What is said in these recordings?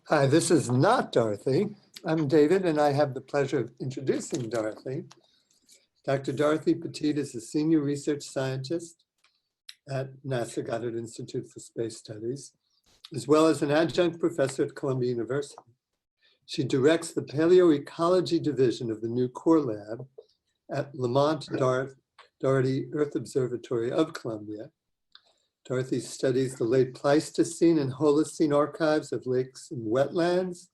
Hi, this is not Dorothy. I'm David, and I have the pleasure of introducing Dorothy. Dr. Dorothy Peteet is a senior research scientist at NASA Goddard Institute for Space Studies, as well as an adjunct professor at Columbia University. She directs the Paleoecology Division of the new Core Lab at Lamont Doherty Earth Observatory of Columbia. Dorothy studies the late Pleistocene and Holocene archives of lakes and wetlands.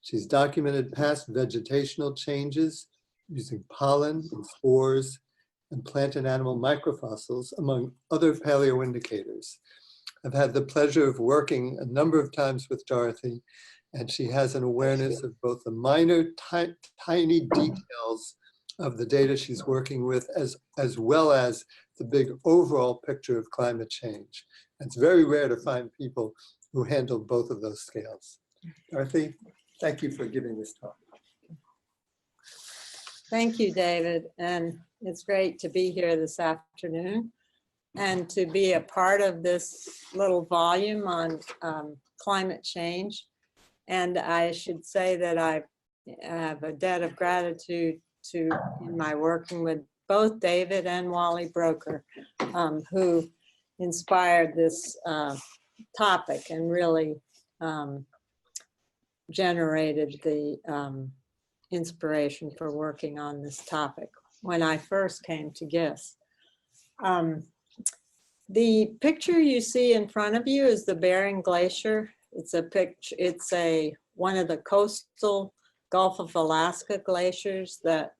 She's documented past vegetational changes using pollen and spores and plant and animal microfossils, among other paleoindicators. I've had the pleasure of working a number of times with Dorothy, and she has an awareness of both the minor, tiny details of the data she's working with, as well as the big overall picture of climate change. And it's very rare to find people who handle both of those scales. Dorothy, thank you for giving this talk. Thank you, David. And it's great to be here this afternoon and to be a part of this little volume on climate change. And I should say that I have a debt of gratitude in my working with both David and Wally Broker, who inspired this topic and really generated the inspiration for working on this topic when I first came to GISS. The picture you see in front of you is the Bering Glacier. It's a picture. It's one of the coastal Gulf of Alaska glaciers that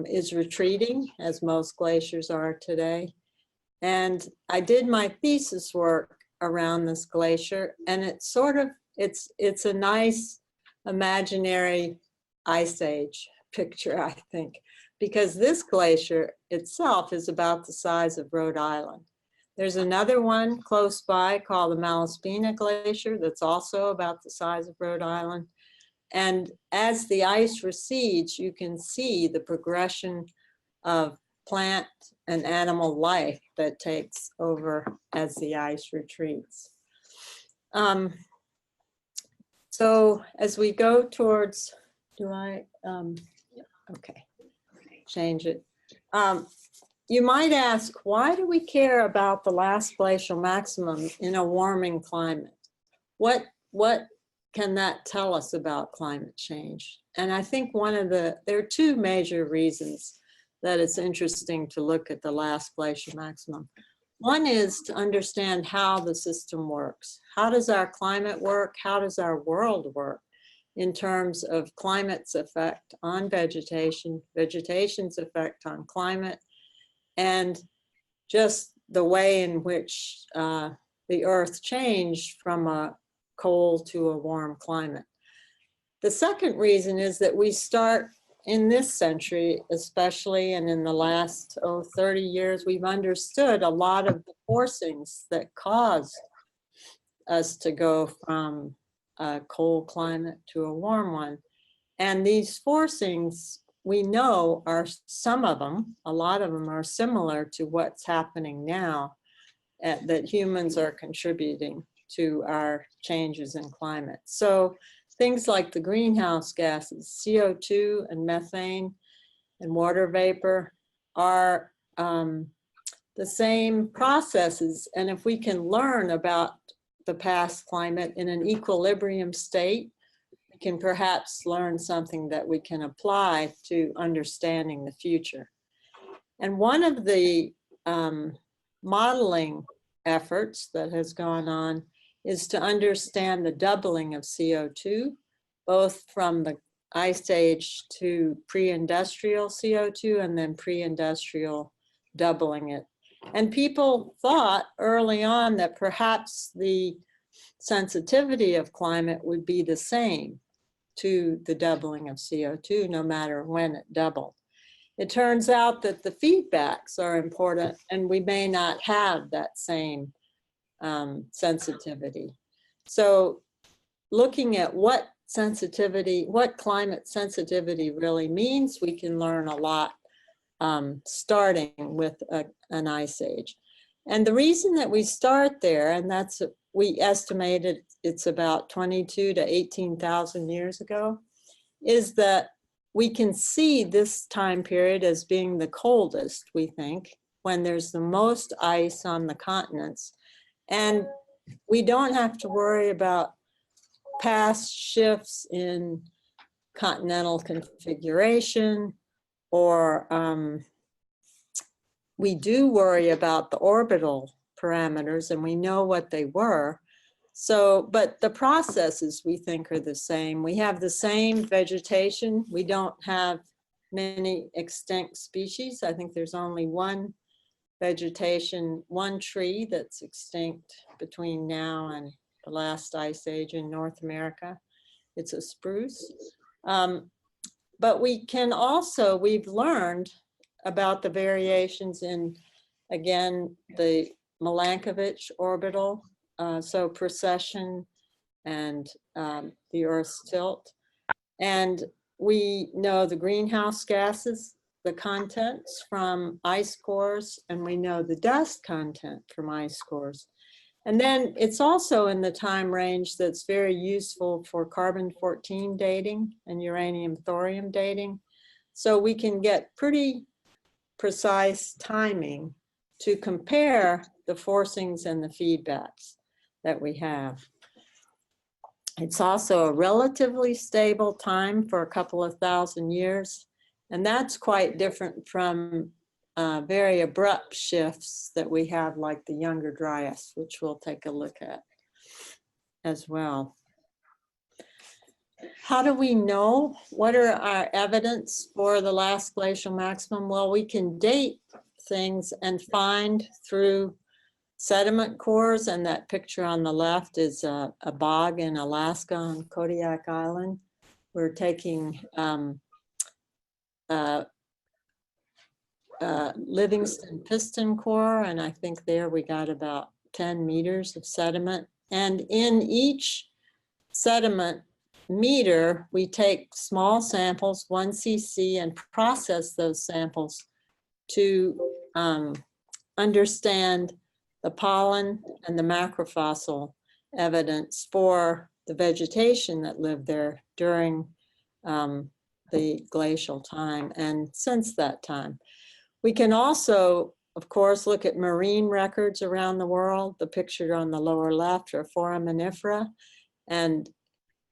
is retreating, as most glaciers are today. And I did my thesis work around this glacier, and it's a nice imaginary ice age picture, I think, because this glacier itself is about the size of Rhode Island. There's another one close by called the Malaspina Glacier that's also about the size of Rhode Island. And as the ice recedes, you can see the progression of plant and animal life that takes over as the ice retreats. So as we go towards, okay, change it. You might ask, why do we care about the last glacial maximum in a warming climate? What can that tell us about climate change? And I think there are two major reasons that it's interesting to look at the last glacial maximum. One is to understand how the system works. How does our climate work? How does our world work in terms of climate's effect on vegetation, vegetation's effect on climate, and just the way in which the earth changed from a cold to a warm climate. The second reason is that we start in this century, especially, and in the last 30 years, we've understood a lot of the forcings that caused us to go from a cold climate to a warm one. And these forcings, we know, are some of them, a lot of them are similar to what's happening now, that humans are contributing to our changes in climate. So things like the greenhouse gases, CO2 and methane and water vapor are the same processes. And if we can learn about the past climate in an equilibrium state, we can perhaps learn something that we can apply to understanding the future. And one of the modeling efforts that has gone on is to understand the doubling of CO2, both from the ice age to pre-industrial CO2 and then pre-industrial doubling it. And people thought early on that perhaps the sensitivity of climate would be the same to the doubling of CO2, no matter when it doubled. It turns out that the feedbacks are important, and we may not have that same sensitivity. So looking at what climate sensitivity really means, we can learn a lot starting with an ice age. And the reason that we start there, and that's, we estimated it's about 22 to 18,000 years ago, is that we can see this time period as being the coldest, we think, when there's the most ice on the continents. And we don't have to worry about past shifts in continental configuration, or we do worry about the orbital parameters, and we know what they were. So, but the processes we think are the same. We have the same vegetation. We don't have many extinct species. I think there's only one vegetation, one tree that's extinct between now and the last ice age in North America. It's a spruce. But we can also, we've learned about the variations in, again, the Milankovitch orbital, so precession and the Earth's tilt. And we know the greenhouse gases, the contents from ice cores, and we know the dust content from ice cores. And then it's also in the time range that's very useful for carbon-14 dating and uranium-thorium dating. So we can get pretty precise timing to compare the forcings and the feedbacks that we have. It's also a relatively stable time for a couple of thousand years. And that's quite different from very abrupt shifts that we have, like the Younger Dryas, which we'll take a look at as well. How do we know? What are our evidence for the last glacial maximum? Well, we can date things and find through sediment cores, and that picture on the left is a bog in Alaska on Kodiak Island. We're taking Livingston piston core, and I think there we got about 10 meters of sediment. And in each sediment meter, we take small samples, 1 cc, and process those samples to understand the pollen and the macrofossil evidence for the vegetation that lived there during the glacial time and since that time. We can also, of course, look at marine records around the world. The picture on the lower left are foraminifera, and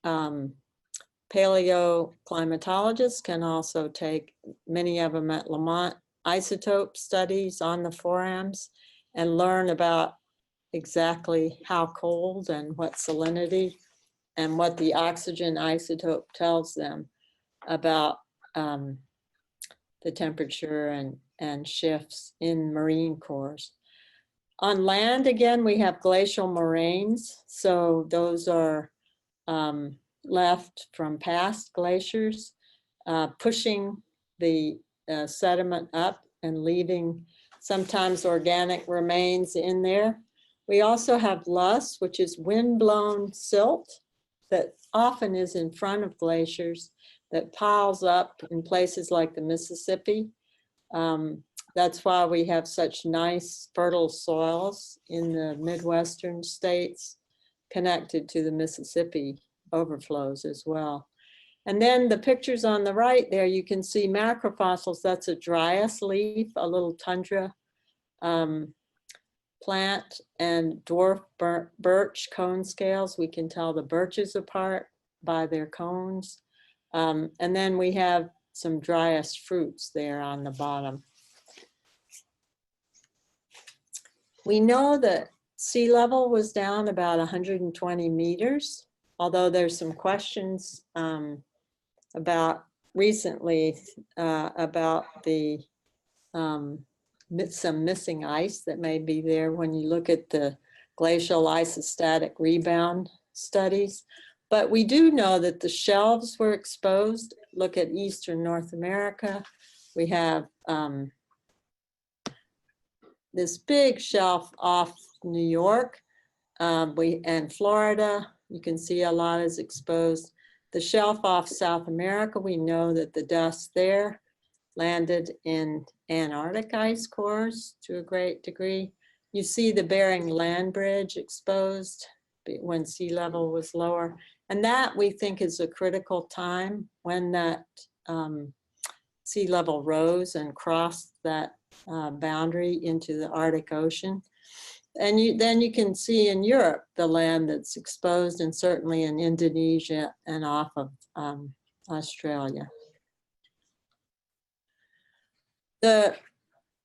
paleoclimatologists can also take many of them at Lamont isotope studies on the forams and learn about exactly how cold and what salinity and what the oxygen isotope tells them about the temperature and shifts in marine cores. On land, again, we have glacial moraines. So those are left from past glaciers, pushing the sediment up and leaving sometimes organic remains in there. We also have loess, which is wind-blown silt that often is in front of glaciers that piles up in places like the Mississippi. That's why we have such nice fertile soils in the Midwestern states connected to the Mississippi overflows as well. And then the pictures on the right there, you can see macrofossils. That's a dryas leaf, a little tundra plant, and dwarf birch cone scales. We can tell the birches apart by their cones. And then we have some dryas fruits there on the bottom. We know that sea level was down about 120 meters, although there's some questions about recently about the some missing ice that may be there when you look at the glacial isostatic rebound studies. But we do know that the shelves were exposed. Look at Eastern North America. We have this big shelf off New York and Florida. You can see a lot is exposed. The shelf off South America, we know that the dust there landed in Antarctic ice cores to a great degree. you see the Bering Land Bridge exposed when sea level was lower. And that we think is a critical time when that sea level rose and crossed that boundary into the Arctic Ocean. And then you can see in Europe the land that's exposed, and certainly in Indonesia and off of Australia. The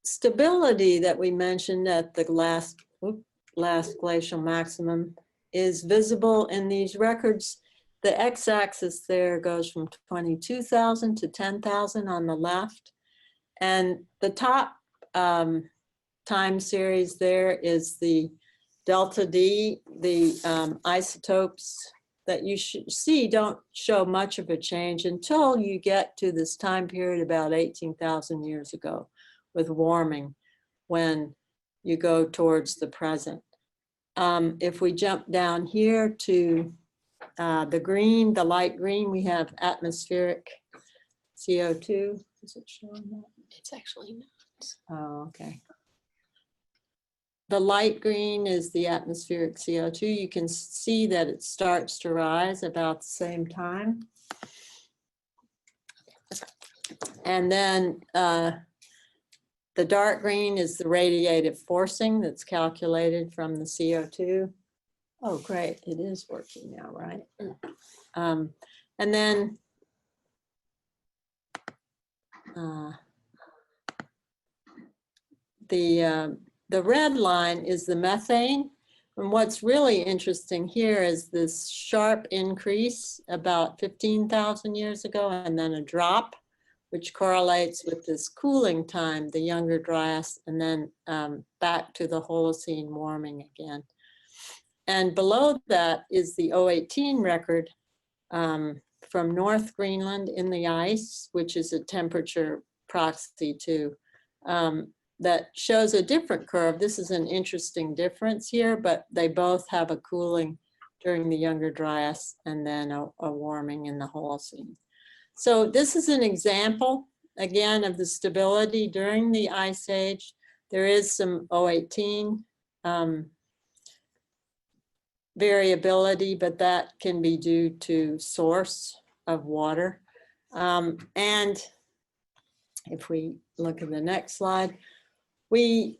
stability that we mentioned at the last glacial maximum is visible in these records. The x-axis there goes from 22,000 to 10,000 on the left. And the top time series there is the delta D. The isotopes that you should see don't show much of a change until you get to this time period about 18,000 years ago with warming, when you go towards the present. If we jump down here to the green, the light green, we have atmospheric CO2. Is it showing that? It's actually not. Oh, okay. The light green is the atmospheric CO2. You can see that it starts to rise about the same time. And then the dark green is the radiative forcing that's calculated from the CO2. Oh, great, it is working now, right? And then the red line is the methane. And what's really interesting here is this sharp increase about 15,000 years ago, and then a drop, which correlates with this cooling time, the Younger Dryas, and then back to the Holocene warming again. And below that is the 018 record from North Greenland in the ice, which is a temperature proxy too, that shows a different curve. This is an interesting difference here, but they both have a cooling during the Younger Dryas and then a warming in the Holocene. So this is an example, again, of the stability during the Ice Age. There is some 018 variability, but that can be due to source of water. And if we look at the next slide, we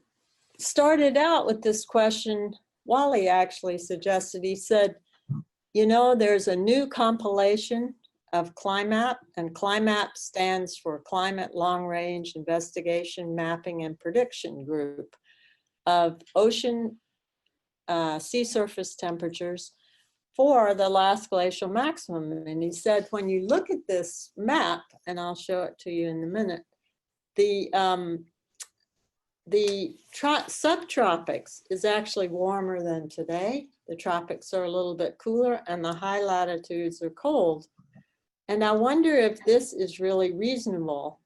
started out with this question. Wally actually suggested, he said, you know, there's a new compilation of CLIMAP, and CLIMAP stands for Climate Long Range Investigation, Mapping, and Prediction Group, of ocean sea surface temperatures for the last glacial maximum. And he said, when you look at this map, and I'll show it to you in a minute, the subtropics is actually warmer than today. The tropics are a little bit cooler, and the high latitudes are cold. And I wonder if this is really reasonable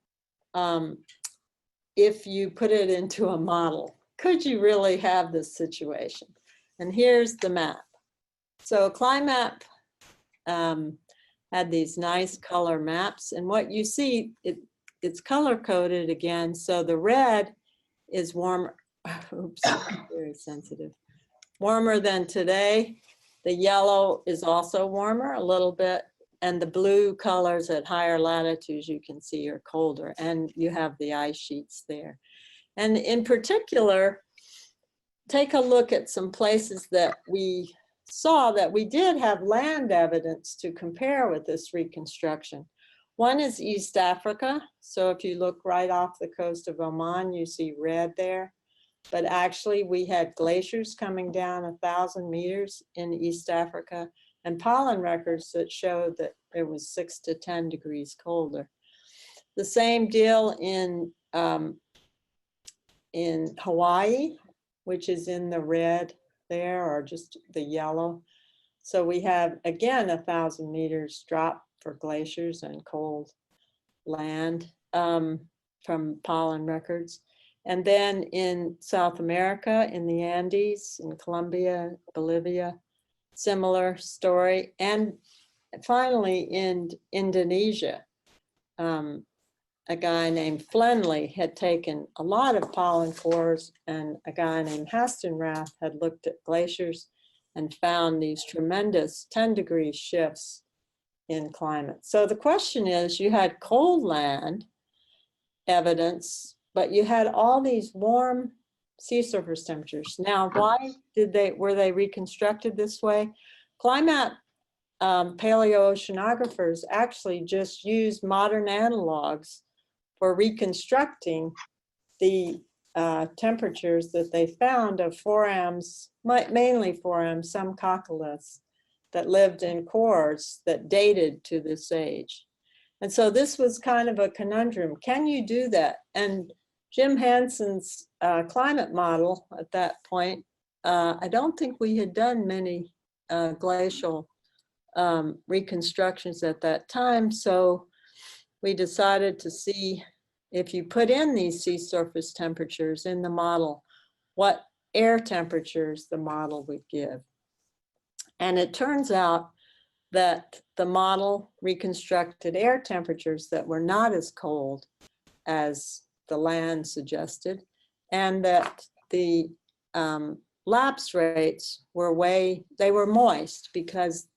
if you put it into a model. Could you really have this situation? And here's the map. So CLIMAP had these nice color maps, and what you see, it's color coded again. So the red is warmer, oops, very sensitive, warmer than today. The yellow is also warmer a little bit, and the blue colors at higher latitudes you can see are colder, and you have the ice sheets there. And in particular, take a look at some places that we saw that we did have land evidence to compare with this reconstruction. One is East Africa. So if you look right off the coast of Oman, you see red there. But actually we had glaciers coming down 1,000 meters in East Africa, and pollen records that showed that it was 6 to 10 degrees colder. The same deal in Hawaii, which is in the red there, or just the yellow. So we have, again, 1,000 meters drop for glaciers and cold land from pollen records. And then in South America, in the Andes, in Colombia, Bolivia, similar story. And finally in Indonesia, a guy named Flenley had taken a lot of pollen cores, and a guy named Hastenrath had looked at glaciers and found these tremendous 10-degree shifts in climate. So the question is, you had cold land evidence, but you had all these warm sea surface temperatures. Now, why were they reconstructed this way? Climate paleoceanographers actually just used modern analogs for reconstructing the temperatures that they found of forams, mainly forams, some coccoliths that lived in cores that dated to this age. And so this was kind of a conundrum. Can you do that? And Jim Hansen's climate model at that point, I don't think we had done many glacial reconstructions at that time. So we decided to see if you put in these sea surface temperatures in the model, what air temperatures the model would give. And it turns out that the model reconstructed air temperatures that were not as cold as the land suggested, and that the lapse rates were they were moist because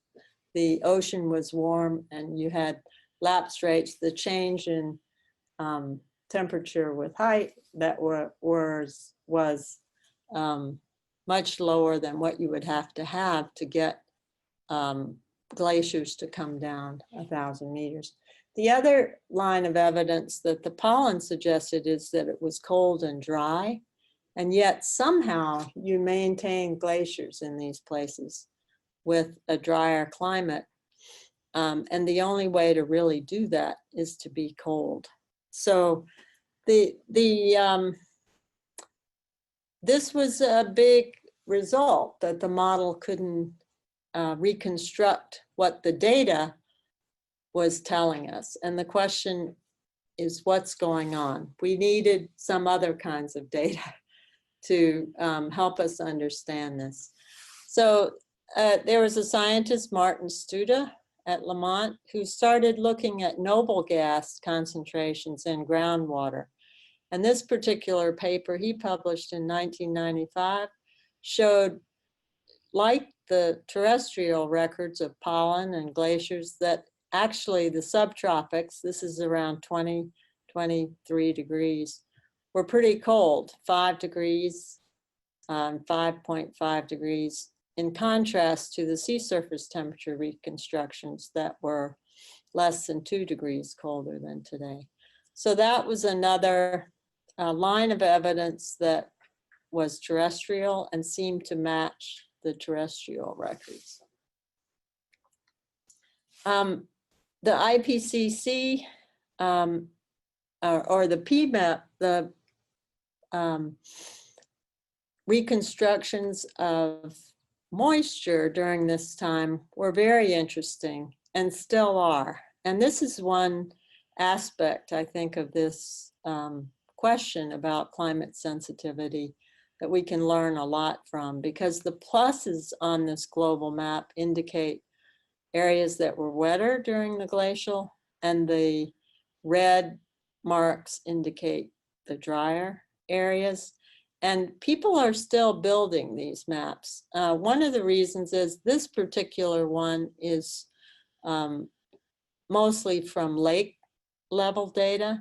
the ocean was warm and you had lapse rates, the change in temperature with height that was much lower than what you would have to get glaciers to come down 1,000 meters. The other line of evidence that the pollen suggested is that it was cold and dry, and yet somehow you maintain glaciers in these places with a drier climate. And the only way to really do that is to be cold. So this was a big result, that the model couldn't reconstruct what the data was telling us. And the question is, what's going on? We needed some other kinds of data to help us understand this. So there was a scientist, Martin Studa, at Lamont, who started looking at noble gas concentrations in groundwater. And this particular paper he published in 1995 showed, like the terrestrial records of pollen and glaciers, that actually the subtropics, this is around 20, 23 degrees, were pretty cold, 5 degrees, 5.5 degrees, in contrast to the sea surface temperature reconstructions that were less than 2 degrees colder than today. So that was another line of evidence that was terrestrial and seemed to match the terrestrial records. The IPCC or the PMAP, the reconstructions of moisture during this time were very interesting and still are. And this is one aspect, I think, of this question about climate sensitivity that we can learn a lot from, because the pluses on this global map indicate areas that were wetter during the glacial, and the red marks indicate the drier areas. And people are still building these maps. One of the reasons is this particular one is mostly from lake level data,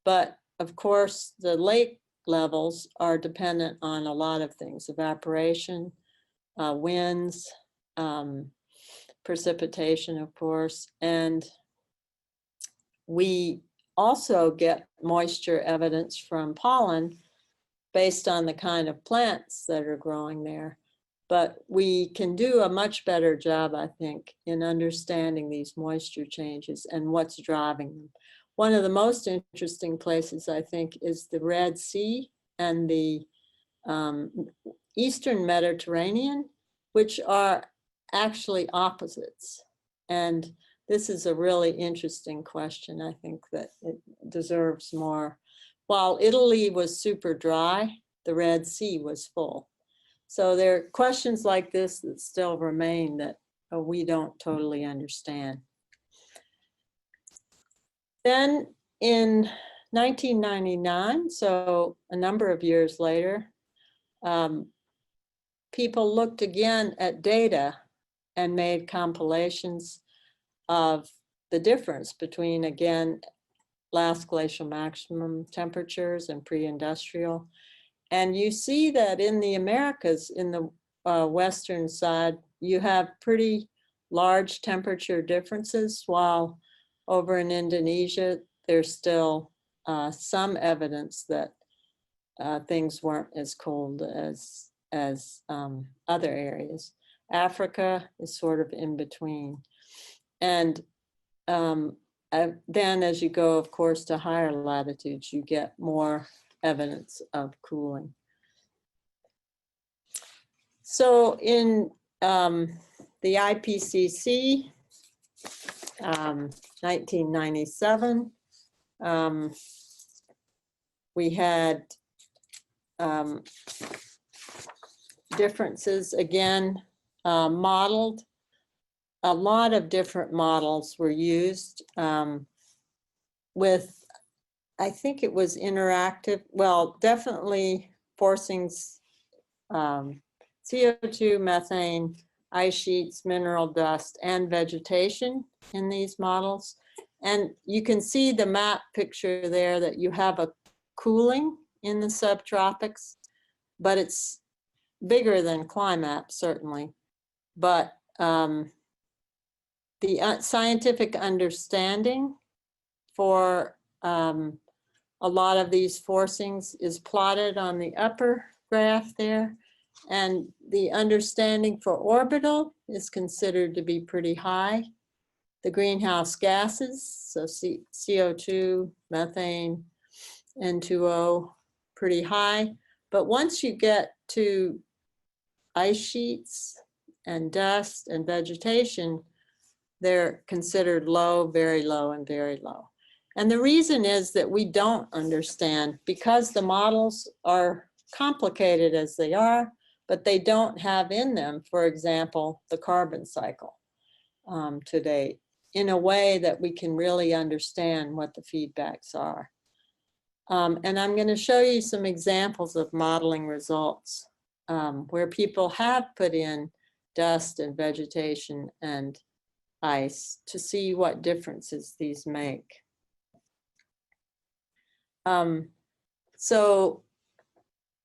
but of course the lake levels are dependent on a lot of things: evaporation, winds, precipitation, of course, and we also get moisture evidence from pollen based on the kind of plants that are growing there. But we can do a much better job, I think, in understanding these moisture changes and what's driving them. One of the most interesting places, I think, is the Red Sea and the Eastern Mediterranean, which are actually opposites. And this is a really interesting question. I think that it deserves more. While Italy was super dry, the Red Sea was full. So there are questions like this that still remain that we don't totally understand. Then in 1999, so a number of years later, people looked again at data and made compilations of the difference between, again, last glacial maximum temperatures and pre-industrial. And you see that in the Americas, in the western side, you have pretty large temperature differences, while over in Indonesia, there's still some evidence that things weren't as cold as other areas. Africa is sort of in between. And then as you go, of course, to higher latitudes, you get more evidence of cooling. So in the IPCC, 1997, we had differences again modeled. A lot of different models were used with, I think it was interactive, well, definitely forcings, CO2, methane, ice sheets, mineral dust, and vegetation in these models. And you can see the map picture there that you have a cooling in the subtropics, but it's bigger than CliMap, certainly. But the scientific understanding for a lot of these forcings is plotted on the upper graph there. And the understanding for orbital is considered to be pretty high. The greenhouse gases, so CO2, methane, N2O, pretty high. But once you get to ice sheets and dust and vegetation, they're considered low, very low, and very low. And the reason is that we don't understand, because the models are complicated as they are, but they don't have in them, for example, the carbon cycle to date, in a way that we can really understand what the feedbacks are. And I'm going to show you some examples of modeling results where people have put in dust and vegetation and ice to see what differences these make. So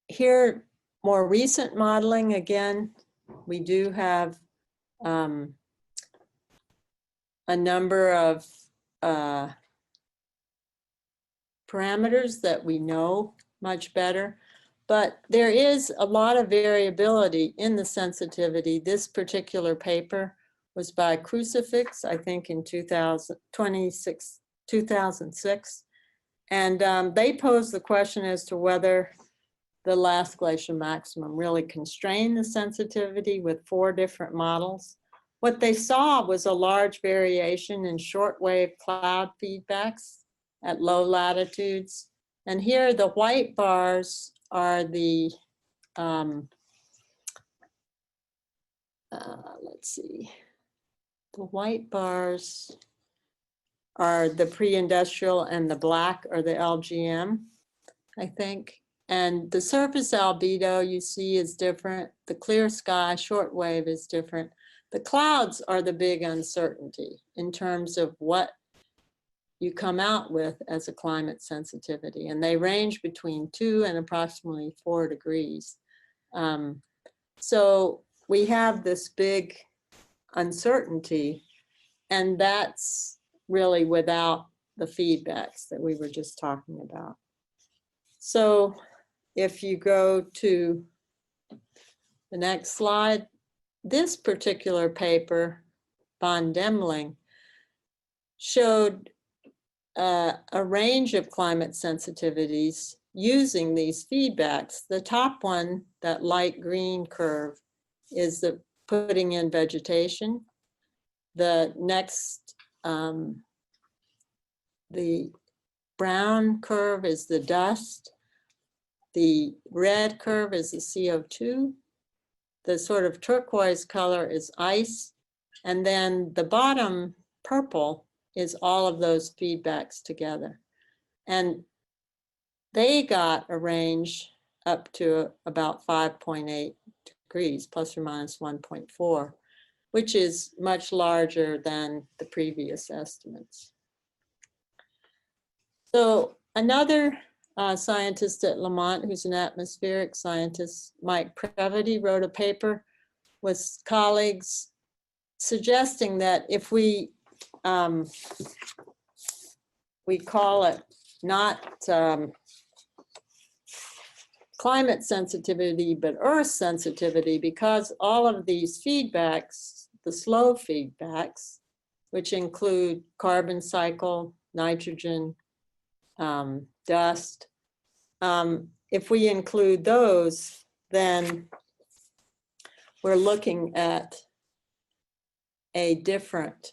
here, more recent modeling, again, we do have a number of parameters that we know much better, but there is a lot of variability in the sensitivity. This particular paper was by Crucifix, I think in 2006. And they posed the question as to whether the last glacial maximum really constrained the sensitivity with 4 different models. What they saw was a large variation in shortwave cloud feedbacks at low latitudes. And here the white bars are the, let's see, the white bars are the pre-industrial and the black are the LGM, I think. And the surface albedo you see is different. The clear sky shortwave is different. The clouds are the big uncertainty in terms of what you come out with as a climate sensitivity. And they range between 2 and approximately 4 degrees. So we have this big uncertainty, and that's really without the feedbacks that we were just talking about. So if you go to the next slide, this particular paper, von Demling, showed a range of climate sensitivities using these feedbacks. The top one, that light green curve, is the putting in vegetation. The next, the brown curve is the dust. The red curve is the CO2. The sort of turquoise color is ice. And then the bottom purple is all of those feedbacks together. And they got a range up to about 5.8 degrees, plus or minus 1.4, which is much larger than the previous estimates. So another scientist at Lamont, who's an atmospheric scientist, Mike Previty, wrote a paper with colleagues suggesting that if we call it not climate sensitivity, but earth sensitivity, because all of these feedbacks, the slow feedbacks, which include carbon cycle, nitrogen, dust, if we include those, then we're looking at a different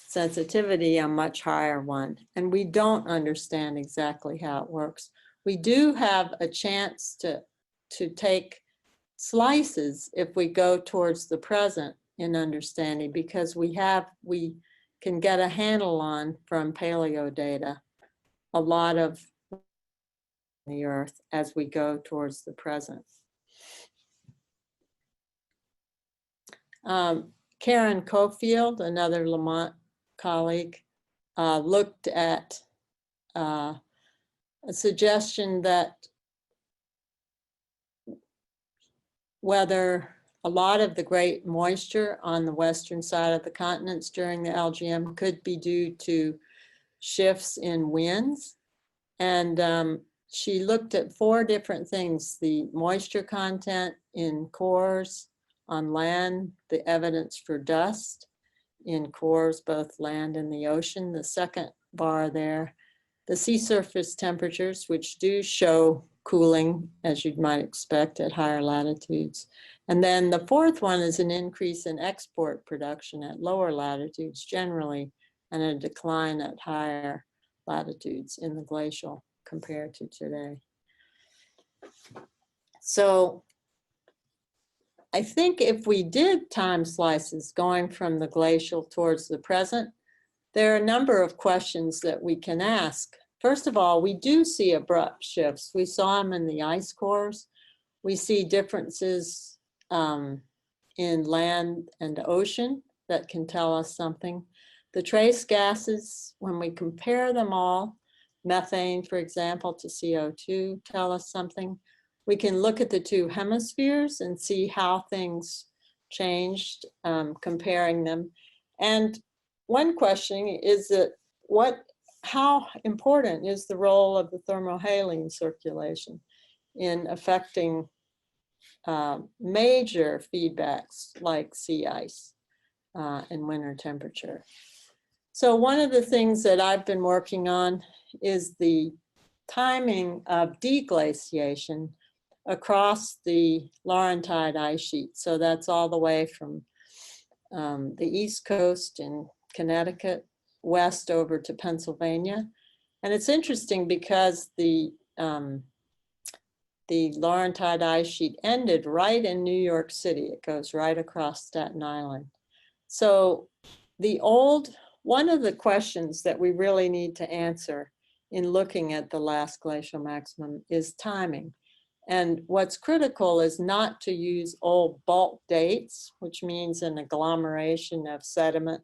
sensitivity, a much higher one. And we don't understand exactly how it works. We do have a chance to take slices if we go towards the present in understanding, because we can get a handle on, from paleo data, a lot of the earth as we go towards the present. Karen Cofield, another Lamont colleague, looked at a suggestion that whether a lot of the great moisture on the western side of the continents during the LGM could be due to shifts in winds. And she looked at 4 different things: the moisture content in cores on land, the evidence for dust in cores, both land and the ocean, the second bar there, the sea surface temperatures, which do show cooling, as you might expect at higher latitudes. And then the fourth one is an increase in export production at lower latitudes generally, and a decline at higher latitudes in the glacial compared to today. So I think if we did time slices going from the glacial towards the present, there are a number of questions that we can ask. First of all, we do see abrupt shifts. We saw them in the ice cores. We see differences in land and ocean that can tell us something. The trace gases, when we compare them all, methane, for example, to CO2, tell us something. We can look at the 2 hemispheres and see how things changed, comparing them. And one question is that how important is the role of the thermohaline circulation in affecting major feedbacks like sea ice and winter temperature? So one of the things that I've been working on is the timing of deglaciation across the Laurentide ice sheet. So that's all the way from the East Coast in Connecticut west over to Pennsylvania. And it's interesting because the Laurentide ice sheet ended right in New York City. It goes right across Staten Island. So one of the questions that we really need to answer in looking at the last glacial maximum is timing. And what's critical is not to use old bulk dates, which means an agglomeration of sediment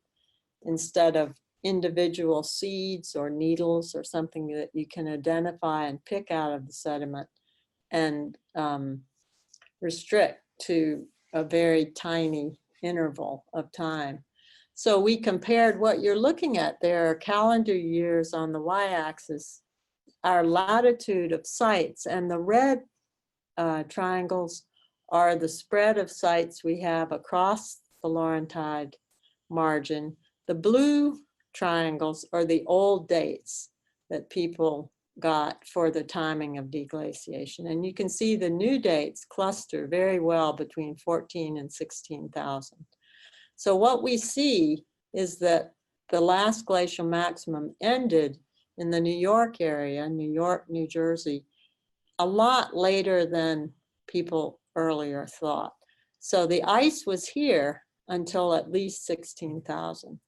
instead of individual seeds or needles or something that you can identify and pick out of the sediment and restrict to a very tiny interval of time. So we compared what you're looking at there, calendar years on the y-axis, our latitude of sites, and the red triangles are the spread of sites we have across the Laurentide margin. The blue triangles are the old dates that people got for the timing of deglaciation. And you can see the new dates cluster very well between 14 and 16,000. So what we see is that the last glacial maximum ended in the New York area, New York, New Jersey, a lot later than people earlier thought. So the ice was here until at least 16,000.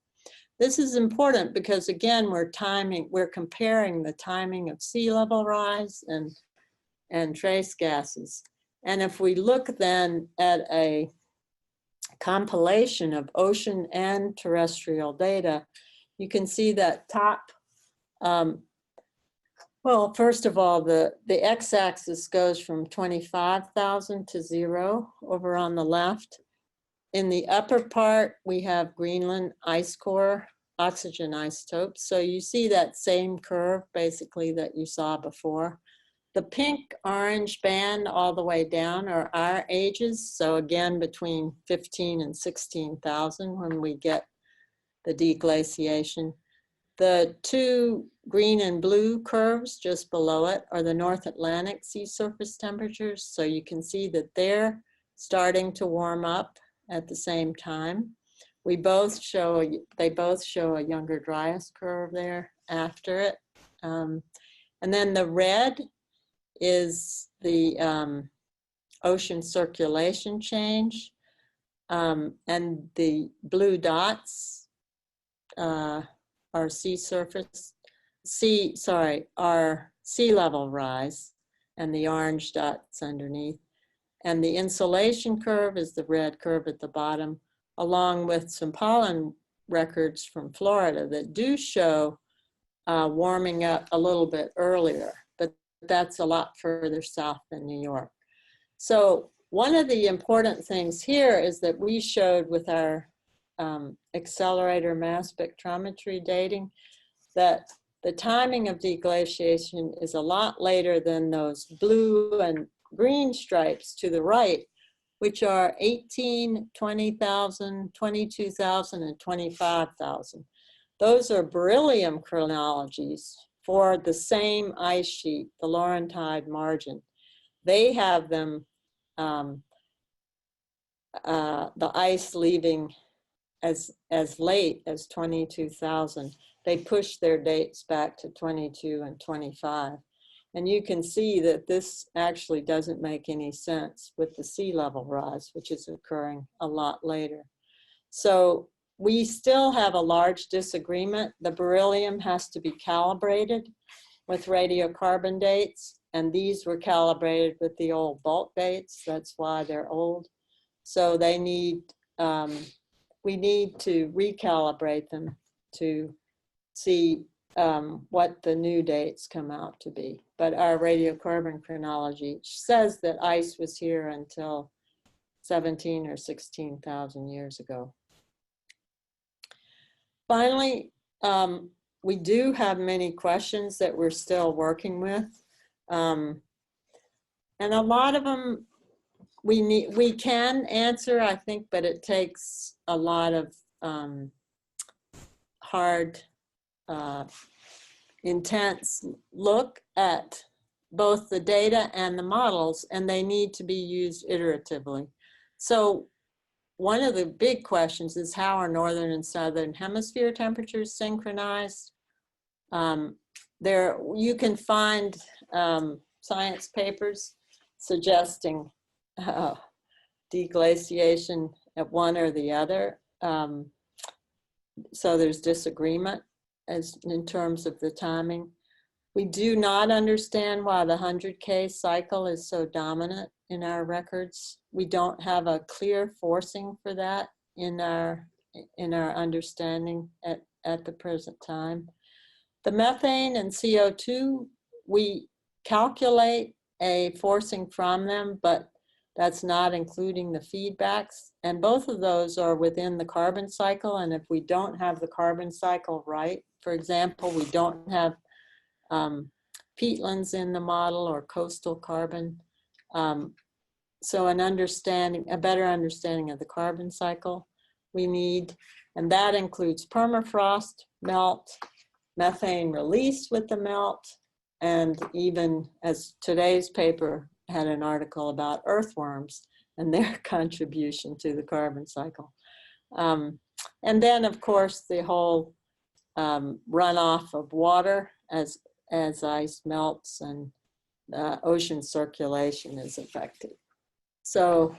this is important because again, we're comparing the timing of sea level rise and trace gases. And if we look then at a compilation of ocean and terrestrial data, you can see that well, first of all, the x-axis goes from 25,000 to 0 over on the left. In the upper part, we have Greenland ice core, oxygen isotopes. So you see that same curve basically that you saw before. The pink orange band all the way down are our ages. So again, between 15 and 16,000 when we get the deglaciation. The two green and blue curves just below it are the North Atlantic sea surface temperatures. So you can see that they're starting to warm up at the same time. They both show a younger Dryas curve there after it. And then the red is the ocean circulation change. And the blue dots are sea level rise, and the orange dots underneath. And the insolation curve is the red curve at the bottom, along with some pollen records from Florida that do show warming up a little bit earlier, but that's a lot further south than New York. So one of the important things here is that we showed with our accelerator mass spectrometry dating that the timing of deglaciation is a lot later than those blue and green stripes to the right, which are 18, 20,000, 22,000, and 25,000. Those are beryllium chronologies for the same ice sheet, the Laurentide margin. They have them, the ice leaving as late as 22,000. They push their dates back to 22 and 25. And you can see that this actually doesn't make any sense with the sea level rise, which is occurring a lot later. So we still have a large disagreement. The beryllium has to be calibrated with radiocarbon dates, and these were calibrated with the old bulk dates. That's why they're old. So they need, we need to recalibrate them to see what the new dates come out to be. But our radiocarbon chronology says that ice was here until 17 or 16,000 years ago. Finally, we do have many questions that we're still working with. And a lot of them we can answer, I think, but it takes a lot of hard, intense look at both the data and the models, and they need to be used iteratively. So one of the big questions is how are northern and southern hemisphere temperatures synchronized? You can find science papers suggesting deglaciation at one or the other. So there's disagreement in terms of the timing. We do not understand why the 100K cycle is so dominant in our records. We don't have a clear forcing for that in our understanding at the present time. The methane and CO2, we calculate a forcing from them, but that's not including the feedbacks. And both of those are within the carbon cycle. And if we don't have the carbon cycle right, for example, we don't have peatlands in the model or coastal carbon. So a better understanding of the carbon cycle we need, and that includes permafrost, melt, methane release with the melt, and even as today's paper had an article about earthworms and their contribution to the carbon cycle. And then of course the whole runoff of water as ice melts and ocean circulation is affected. So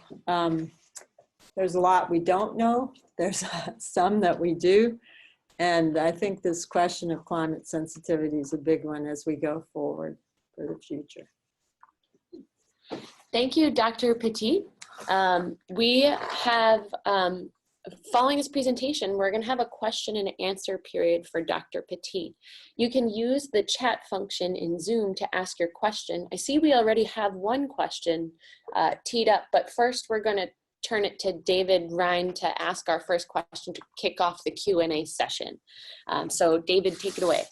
there's a lot we don't know. There's some that we do. And I think this question of climate sensitivity is a big one as we go forward for the future. Thank you, Dr. Peteet. We have, following this presentation, we're going to have a question and answer period for Dr. Peteet. You can use the chat function in Zoom to ask your question. I see we already have one question teed up, but first we're going to turn it to David Ryan to ask our first question to kick off the Q&A session. So David, take it away.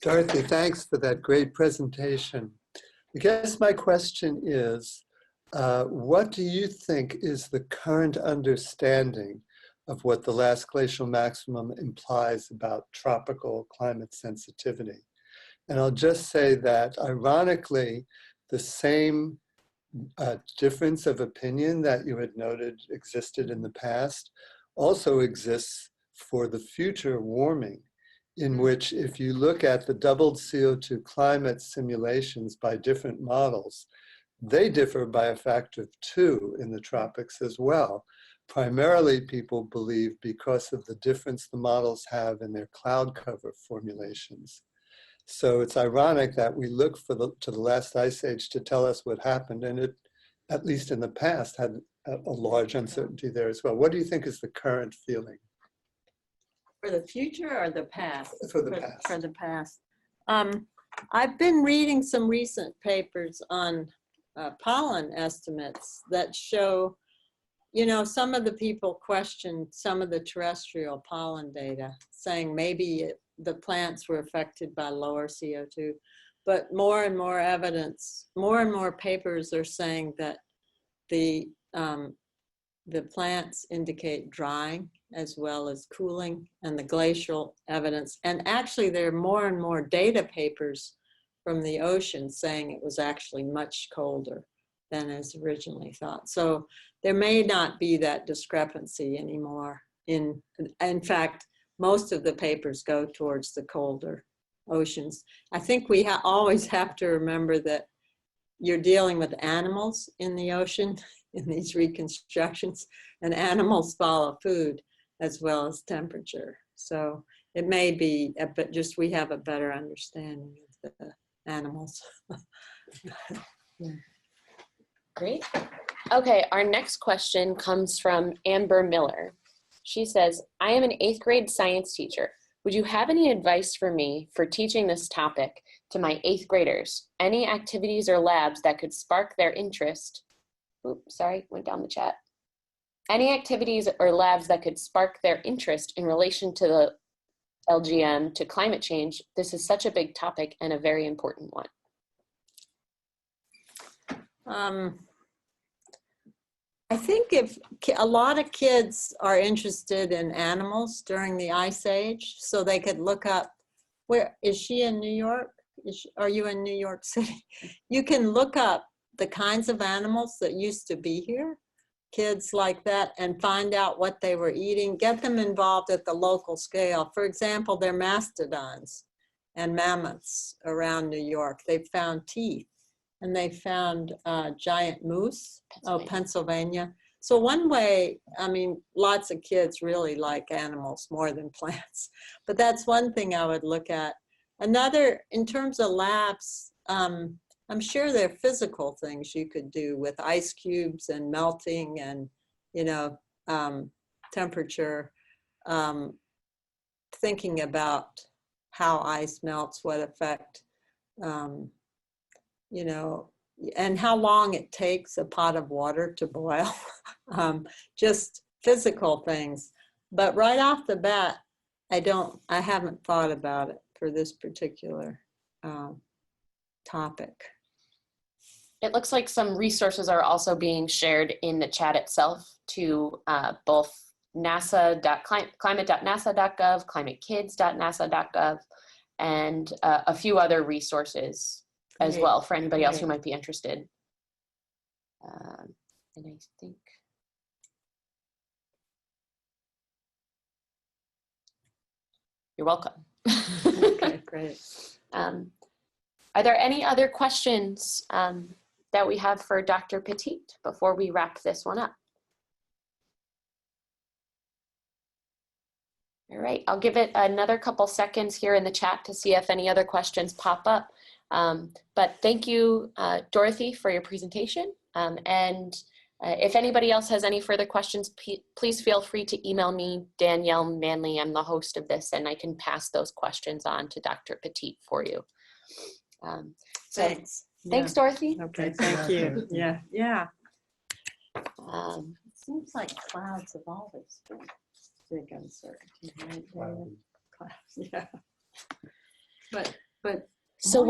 Dorothy, thanks for that great presentation. I guess my question is, what do you think is the current understanding of what the last glacial maximum implies about tropical climate sensitivity? And I'll just say that, ironically, the same difference of opinion that you had noted existed in the past also exists for the future warming, in which if you look at the doubled CO2 climate simulations by different models, they differ by a factor of 2 in the tropics as well. Primarily, people believe because of the difference the models have in their cloud cover formulations. So it's ironic that we look to the last ice age to tell us what happened, and it, at least in the past, had a large uncertainty there as well. What do you think is the current feeling? For the future or the past? For the past. For the past. I've been reading some recent papers on pollen estimates that show, you know, some of the people questioned some of the terrestrial pollen data, saying maybe the plants were affected by lower CO2. But more and more evidence, more and more papers are saying that the plants indicate drying as well as cooling, and the glacial evidence. And actually there are more and more data papers from the ocean saying it was actually much colder than is originally thought. So there may not be that discrepancy anymore. In fact, most of the papers go towards the colder oceans. I think we always have to remember that you're dealing with animals in the ocean in these reconstructions, and animals follow food as well as temperature. So it may be, but just we have a better understanding of the animals. Yeah. Great. Okay, our next question comes from Amber Miller. She says, I am an 8th grade science teacher. Would you have any advice for me for teaching this topic to my 8th graders? Any activities or labs that could spark their interest? Oops, sorry, went down the chat. Any activities or labs that could spark their interest in relation to the LGM, to climate change? This is such a big topic and a very important one. I think if a lot of kids are interested in animals during the Ice Age, so they could look up, where is she in New York? Are you in New York City? You can look up the kinds of animals that used to be here, kids like that, and find out what they were eating, get them involved at the local scale. For example, there are mastodons and mammoths around New York. They found teeth. And they found giant moose, Pennsylvania. So one way, I mean, lots of kids really like animals more than plants, but that's one thing I would look at. Another, in terms of labs, I'm sure there are physical things you could do with ice cubes and melting and, you know, temperature, thinking about how ice melts, what effect, you know, and how long it takes a pot of water to boil, just physical things. But right off the bat, I haven't thought about it for this particular topic. It looks like some resources are also being shared in the chat itself to both climate.nasa.gov, climatekids.nasa.gov, and a few other resources as well for anybody else who might be interested. And I think you're welcome. Okay, great. Are there any other questions that we have for Dr. Peteet before we wrap this one up? All right, I'll give it another couple seconds here in the chat to see if any other questions pop up. But thank you, Dorothy, for your presentation. If anybody else has any further questions, please feel free to email me, Danielle Manley. I'm the host of this, and I can pass those questions on to Dr. Peteet for you. Thanks. Thanks, Dorothy. Okay, thank you. Yeah, yeah. Um, It seems like clouds have always been big uncertainty, right, David? Clouds, yeah. But so